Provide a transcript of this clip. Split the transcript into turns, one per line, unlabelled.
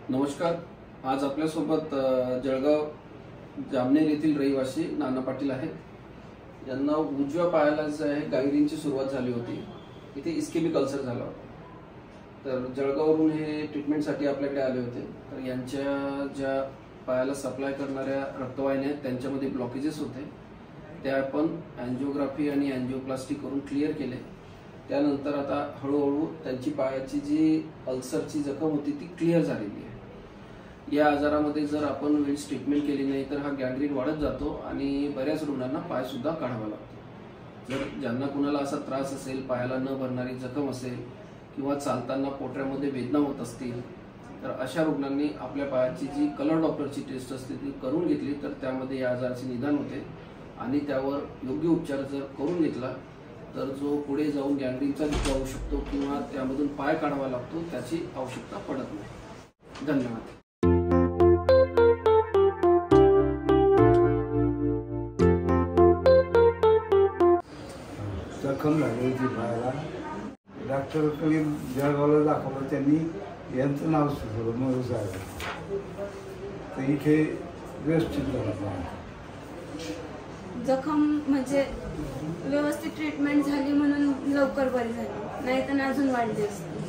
नमस्कार। आज आपल्यासोबत जळगाव जामनेर येथील रहिवासी नाना पाटील आहेत। यांना उजव्या पायाला जे आहे गांग्रीनची सुरुवात झाली होती, इथे इस्केमिक अल्सर झाला होता। तर जळगाववरून हे ट्रीटमेंटसाठी आपल्याकडे आले होते। तर यांच्या ज्या पायाला सप्लाय करणाऱ्या रक्तवाहिन्या आहेत त्यांच्यामध्ये ब्लॉकेजेस होते, त्या आपण अँजिओग्राफी आणि अँजिओप्लास्टी करून क्लिअर केले। त्यानंतर आता हळूहळू त्यांची पायाची जी अल्सरची जखम होती ती क्लिअर झालेली आहे। या आजारामध्ये जर आपण वेळेस ट्रीटमेंट केली नाही तर हा गँग्रीन वाढत जातो आणि बऱ्याच रुग्णांना पाय सुद्धा काढावा लागतो। जर ज्यांना कुणाला असा त्रास असेल, पायाला न भरणारी जखम असेल किंवा चालताना पोटऱ्यामध्ये वेदना होत असतील, तर अशा रुग्णांनी आपल्या पायाची जी कलर डॉप्लरची टेस्ट असते ती करून घेतली तर त्यामध्ये या आजाराचे निदान होते आणि त्यावर योग्य उपचार जर करून घेतला तर जो पुढे जाऊन गँग्रीनचा धोका होऊ शकतो किंवा त्यामधून पाय काढावा लागतो त्याची आवश्यकता पडत नाही। धन्यवाद।
जखम झाली होती पायाला, डॉक्टरकडे जळगावला दाखवलं, त्यांनी यांचं नाव सुचवलं मग साहेब, तर इथे व्यवस्थित झालं।
जखम म्हणजे व्यवस्थित ट्रीटमेंट झाली म्हणून लवकर बरी झाली, नाही तर अजून वाढली असती।